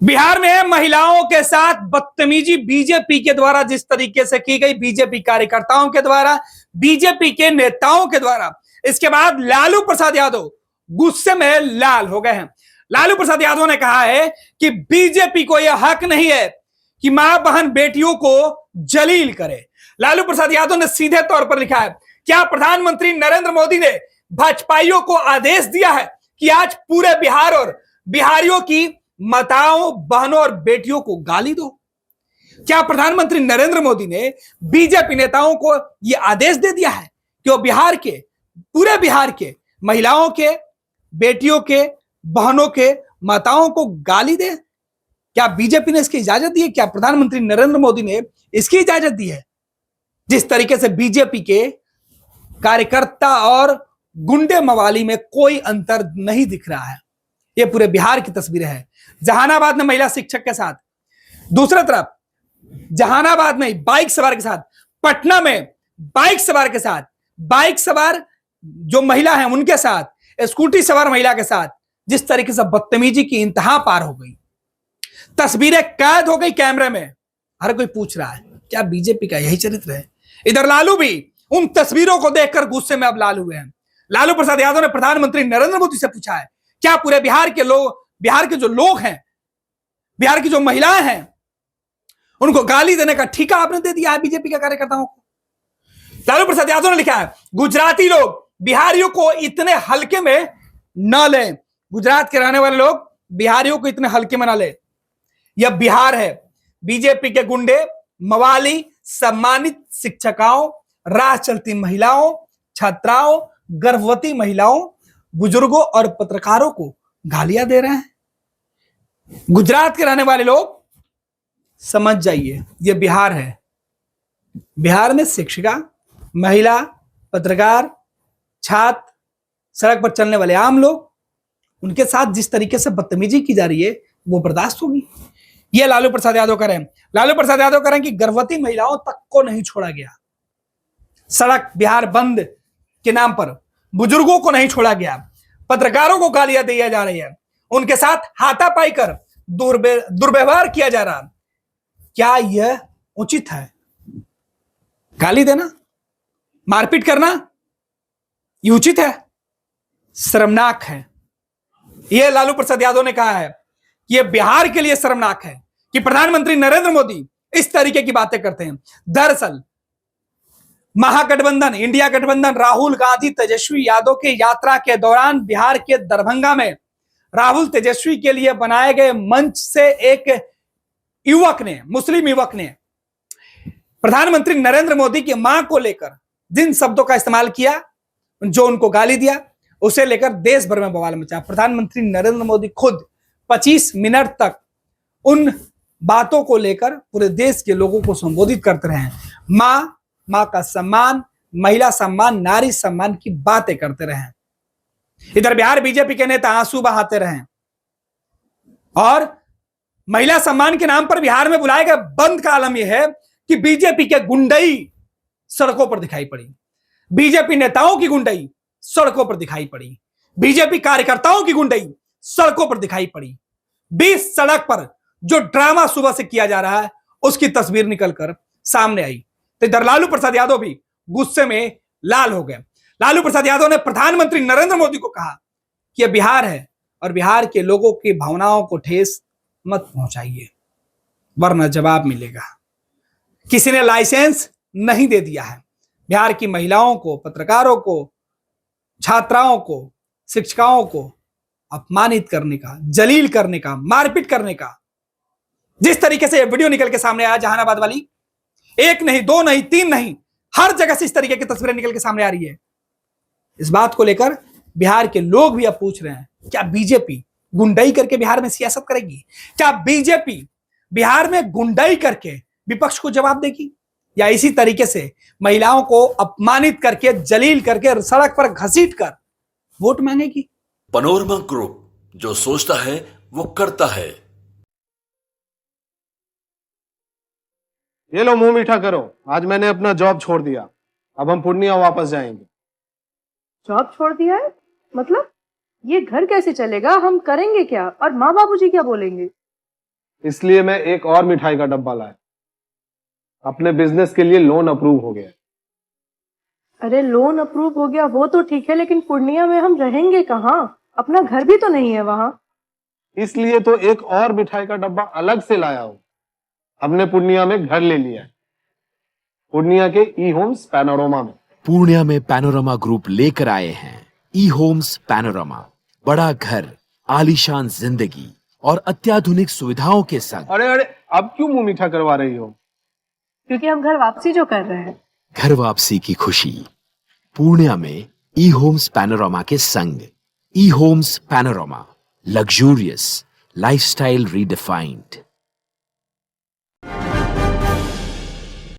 बिहार में महिलाओं के साथ बदतमीजी बीजेपी के द्वारा जिस तरीके से की गई, बीजेपी कार्यकर्ताओं के द्वारा, बीजेपी के नेताओं के द्वारा, इसके बाद लालू प्रसाद यादव गुस्से में लाल हो गए हैं। लालू प्रसाद यादव ने कहा है कि बीजेपी को यह हक नहीं है कि मां बहन बेटियों को जलील करे। लालू प्रसाद यादव ने सीधे तौर पर लिखा है, क्या प्रधानमंत्री नरेंद्र मोदी ने भाजपाइयों को आदेश दिया है कि आज पूरे बिहार और बिहारियों की माताओं, बहनों और बेटियों को गाली दो? क्या प्रधानमंत्री नरेंद्र मोदी ने बीजेपी नेताओं को यह आदेश दे दिया है कि वो बिहार के, पूरे बिहार के महिलाओं के, बेटियों के, बहनों के, माताओं को गाली दे? क्या बीजेपी ने इसकी इजाजत दी है? क्या प्रधानमंत्री नरेंद्र मोदी ने इसकी इजाजत दी है? जिस तरीके से बीजेपी के कार्यकर्ता और गुंडे मवाली में कोई अंतर नहीं दिख रहा है। यह पूरे बिहार की तस्वीरें हैं। जहानाबाद में महिला शिक्षक के साथ, दूसरी तरफ जहानाबाद में बाइक सवार के साथ, पटना में बाइक सवार के साथ, बाइक सवार जो महिला है उनके साथ, स्कूटी सवार महिला के साथ जिस तरीके से बदतमीजी की इंतहा पार हो गई, तस्वीरें कैद हो गई कैमरे में। हर कोई पूछ रहा है क्या बीजेपी का यही चरित्र है? इधर लालू भी उन तस्वीरों को देखकर गुस्से में अब लाल हुए हैं। लालू प्रसाद यादव ने प्रधानमंत्री नरेंद्र मोदी से पूछा है, क्या पूरे बिहार के लोग, बिहार के जो लोग हैं, बिहार की जो महिलाएं हैं, उनको गाली देने का ठेका आपने दे दिया है बीजेपी के कार्यकर्ताओं को? लालू प्रसाद यादव ने लिखा है, गुजराती लोग बिहारियों को इतने हल्के में न लें। गुजरात के रहने वाले लोग बिहारियों को इतने हल्के में न लें। यह बिहार है। बीजेपी के गुंडे, मवाली, सम्मानित शिक्षिकाओं, राह चलती महिलाओं, छात्राओं, गर्भवती महिलाओं, बुजुर्गों और पत्रकारों को गालियां दे रहे हैं। गुजरात के रहने वाले लोग समझ जाइए, यह बिहार है। बिहार में शिक्षिका, महिला, पत्रकार, छात्र, सड़क पर चलने वाले आम लोग, उनके साथ जिस तरीके से बदतमीजी की जा रही है वो बर्दाश्त होगी? यह लालू प्रसाद यादव कह रहे हैं। लालू प्रसाद यादव कह रहे हैं कि गर्भवती महिलाओं तक को नहीं छोड़ा गया। सड़क बिहार बंद के नाम पर बुजुर्गों को नहीं छोड़ा गया। पत्रकारों को गालियां दी जा रही है, उनके साथ हाथापाई कर दुर्व्यवहार किया जा रहा। क्या यह उचित है? गाली देना, मारपीट करना, यह उचित है? शर्मनाक है। यह लालू प्रसाद यादव ने कहा है, यह बिहार के लिए शर्मनाक है कि प्रधानमंत्री नरेंद्र मोदी इस तरीके की बातें करते हैं। दरअसल महागठबंधन, इंडिया गठबंधन, राहुल गांधी तेजस्वी यादव के यात्रा के दौरान बिहार के दरभंगा में राहुल तेजस्वी के लिए बनाए गए मंच से एक युवक ने, मुस्लिम युवक ने प्रधानमंत्री नरेंद्र मोदी की मां को लेकर जिन शब्दों का इस्तेमाल किया, जो उनको गाली दिया, उसे लेकर देश भर में बवाल मचा। प्रधानमंत्री नरेंद्र मोदी खुद 25 मिनट तक उन बातों को लेकर पूरे देश के लोगों को संबोधित करते रहे। मां का सम्मान, महिला सम्मान, नारी सम्मान की बातें करते रहे। इधर बिहार बीजेपी के नेता आंसू बहाते रहे और महिला सम्मान के नाम पर बिहार में बुलाए गए बंद का आलम यह है कि बीजेपी के गुंडई सड़कों पर दिखाई पड़ी। बीजेपी नेताओं की गुंडई सड़कों पर दिखाई पड़ी। बीजेपी कार्यकर्ताओं की गुंडई सड़कों पर दिखाई पड़ी। 20 सड़क पर जो ड्रामा सुबह से किया जा रहा है उसकी तस्वीर निकलकर सामने आई। तो इधर लालू प्रसाद यादव भी गुस्से में लाल हो गए। लालू प्रसाद यादव ने प्रधानमंत्री नरेंद्र मोदी को कहा कि यह बिहार है और बिहार के लोगों की भावनाओं को ठेस मत पहुंचाइए, वरना जवाब मिलेगा। किसी ने लाइसेंस नहीं दे दिया है। बिहार की महिलाओं को, पत्रकारों को, छात्राओं को, शिक्षिकाओं को अपमानित करने का, जलील करने का, मारपीट करने का जिस तरीके से यह वीडियो निकल के सामने आया, जहानाबाद वाली, एक नहीं, दो नहीं, तीन नहीं, हर जगह से इस तरीके की तस्वीरें निकल के सामने आ रही है। इस बात को लेकर बिहार के लोग भी अब पूछ रहे हैं, क्या बीजेपी गुंडाई करके बिहार में सियासत करेगी? क्या बीजेपी बिहार में गुंडाई करके विपक्ष को जवाब देगी, या इसी तरीके से महिलाओं को अपमानित करके, जलील करके, सड़क पर घसीट कर वोट मांगेगी? पनोरमा ग्रुप, जो सोचता है वो करता है। ये लो, मुंह मीठा करो। आज मैंने अपना जॉब छोड़ दिया। अब हम पूर्णिया वापस जाएंगे। जॉब छोड़ दिया है? मतलब ये घर कैसे चलेगा? हम करेंगे क्या? और माँ बाबूजी क्या बोलेंगे? इसलिए मैं एक और मिठाई का डब्बा लाया। अपने बिजनेस के लिए लोन अप्रूव हो गया। अरे लोन अप्रूव हो गया वो तो ठीक है, लेकिन पूर्णिया में हम रहेंगे कहाँ? अपना घर भी तो नहीं है वहां। इसलिए तो एक और मिठाई का डब्बा अलग से लाया हूं। हमने पूर्णिया में घर ले लिया है, पूर्णिया के ई होम्स पैनोरमा में। पूर्णिया में पैनोरमा ग्रुप लेकर आए हैं ई होम्स पैनोरमा, बड़ा घर, आलीशान जिंदगी और अत्याधुनिक सुविधाओं के संग। अरे अरे, अब क्यों मुंह मीठा करवा रही हो? क्योंकि हम घर वापसी जो कर रहे हैं। घर वापसी की खुशी पूर्णिया में ई होम्स पैनोरमा के संग। E homes panorama, luxurious lifestyle redefined.